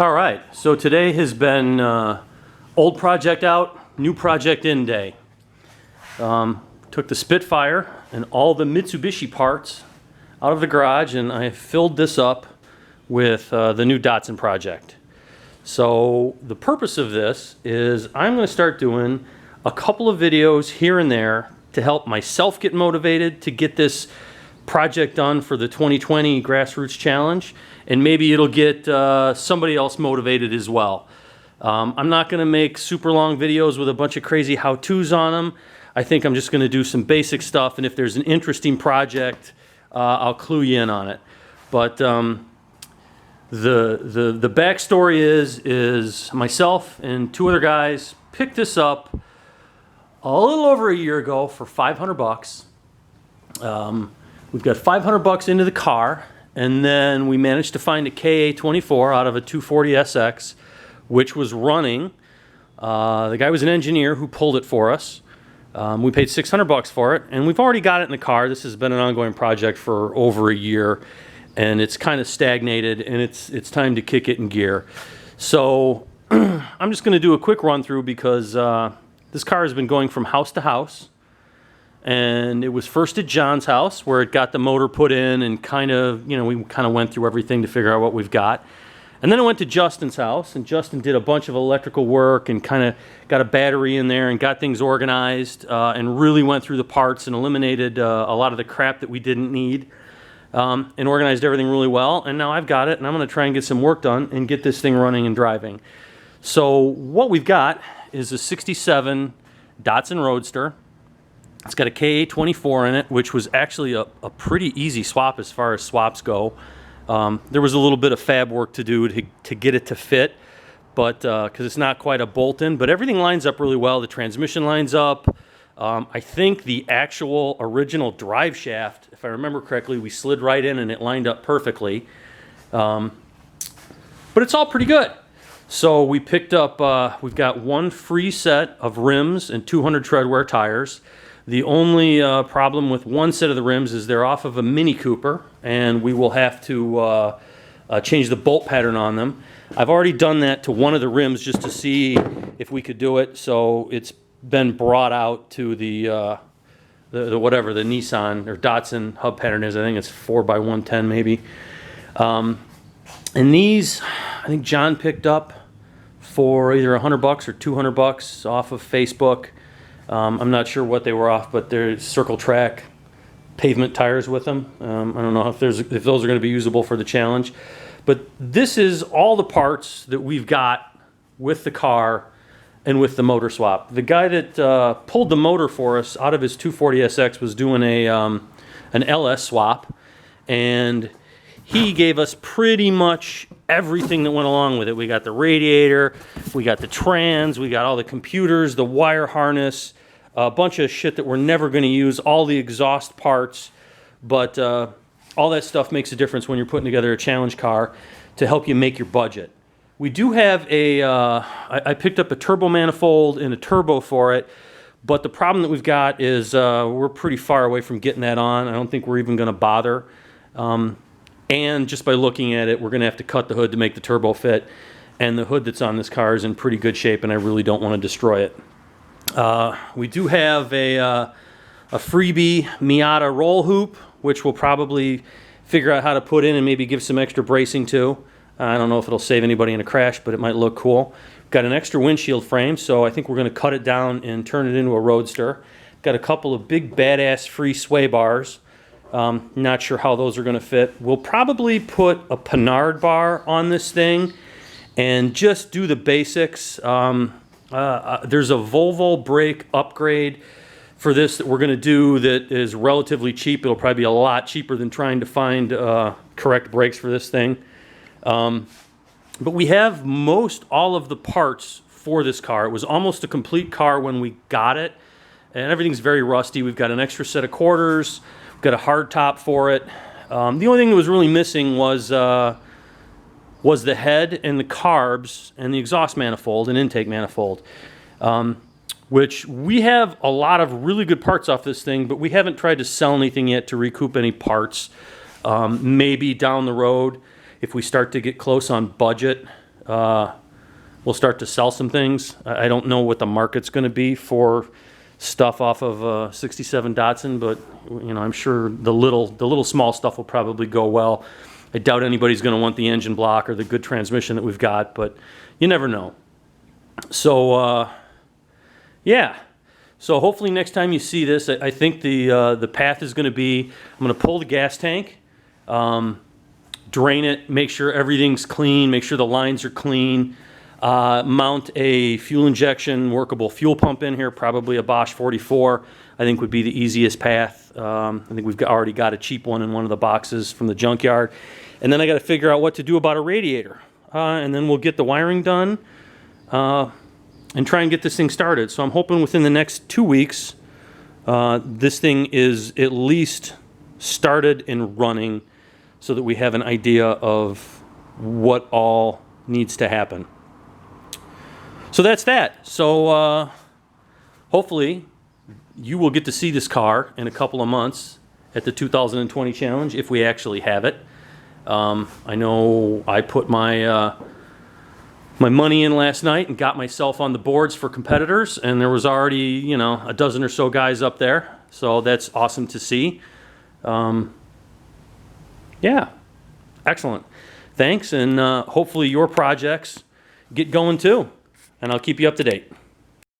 All right, so today has been old project out, new project in day. Took the Spitfire and all the Mitsubishi parts out of the garage, and I filled this up with the new Datsun project. So the purpose of this is I'm going to start doing a couple of videos here and there to help myself get motivated to get this project done for the 2020 Grassroots Challenge, and maybe it'll get somebody else motivated as well. I'm not going to make super long videos with a bunch of crazy how-tos on them. I think I'm just going to do some basic stuff, and if there's an interesting project, I'll clue you in on it. But the backstory is myself and two other guys picked this up a little over a year ago for 500 bucks. We've got 500 bucks into the car, and then we managed to find a KA24 out of a 240SX, which was running. The guy was an engineer who pulled it for us. We paid 600 bucks for it, and we've already got it in the car. This has been an ongoing project for over a year, and it's kind of stagnated, and it's time to kick it in gear. So I'm just going to do a quick run through because this car has been going from house to house. And it was first at John's house where it got the motor put in, and we kind of went through everything to figure out what we've got. And then it went to Justin's house, and Justin did a bunch of electrical work and kind of got a battery in there and got things organized, and really went through the parts and eliminated a lot of the crap that we didn't need, and organized everything really well. And now I've got it, and I'm going to try and get some work done and get this thing running and driving. So what we've got is a 67 Datsun Roadster. It's got a KA24 in it, which was actually a pretty easy swap as far as swaps go. There was a little bit of fab work to do to get it to fit, but because it's not quite a bolt-in, but everything lines up really well. The transmission lines up. I think the actual original drive shaft, if I remember correctly, we slid right in and it lined up perfectly. But it's all pretty good. So we picked up, we've got one free set of rims and 200 treadwear tires. The only problem with one set of the rims is they're off of a Mini Cooper, and we will have to change the bolt pattern on them. I've already done that to one of the rims just to see if we could do it, so it's been brought out to the whatever the Nissan or Datsun hub pattern is. I think it's 4x110 maybe. And these, I think John picked up for either 100 bucks or 200 bucks off of Facebook. I'm not sure what they were off, but they're Circle Track pavement tires with them. I don't know if those are going to be usable for the challenge. But this is all the parts that we've got with the car and with the motor swap. The guy that pulled the motor for us out of his 240SX was doing an LS swap, and he gave us pretty much everything that went along with it. We got the radiator, we got the trans, we got all the computers, the wire harness, a bunch of shit that we're never going to use, all the exhaust parts, but all that stuff makes a difference when you're putting together a challenge car to help you make your budget. We do have I picked up a turbo manifold and a turbo for it, but the problem that we've got is we're pretty far away from getting that on. I don't think we're even going to bother. And just by looking at it, we're going to have to cut the hood to make the turbo fit. And the hood that's on this car is in pretty good shape, and I really don't want to destroy it. We do have a freebie Miata roll hoop, which we'll probably figure out how to put in and maybe give some extra bracing to. I don't know if it'll save anybody in a crash, but it might look cool. Got an extra windshield frame, so I think we're going to cut it down and turn it into a Roadster. Got a couple of big badass free sway bars. Not sure how those are going to fit. We'll probably put a Panhard bar on this thing and just do the basics. There's a Volvo brake upgrade for this that we're going to do that is relatively cheap. It'll probably be a lot cheaper than trying to find correct brakes for this thing. But we have most all of the parts for this car. It was almost a complete car when we got it, and everything's very rusty. We've got an extra set of quarters. Got a hard top for it. The only thing that was really missing was the head and the carbs and the exhaust manifold and intake manifold, which we have a lot of really good parts off this thing, but we haven't tried to sell anything yet to recoup any parts. Maybe down the road, if we start to get close on budget, we'll start to sell some things. I don't know what the market's going to be for stuff off of a 67 Datsun, but you know, I'm sure the little small stuff will probably go well. I doubt anybody's going to want the engine block or the good transmission that we've got, but you never know. So yeah. So hopefully next time you see this, I think the path is going to be, I'm going to pull the gas tank, drain it, make sure everything's clean, make sure the lines are clean, mount a fuel injection workable fuel pump in here, probably a Bosch 44, I think would be the easiest path. I think we've already got a cheap one in one of the boxes from the junkyard. And then I got to figure out what to do about a radiator. And then we'll get the wiring done and try and get this thing started. So I'm hoping within the next 2 weeks, this thing is at least started and running so that we have an idea of what all needs to happen. So that's that. So hopefully you will get to see this car in a couple of months at the 2020 challenge if we actually have it. I know I put my money in last night and got myself on the boards for competitors, and there was already, you know, a dozen or so guys up there. So that's awesome to see. Yeah, excellent. Thanks, and hopefully your projects get going too, and I'll keep you up to date.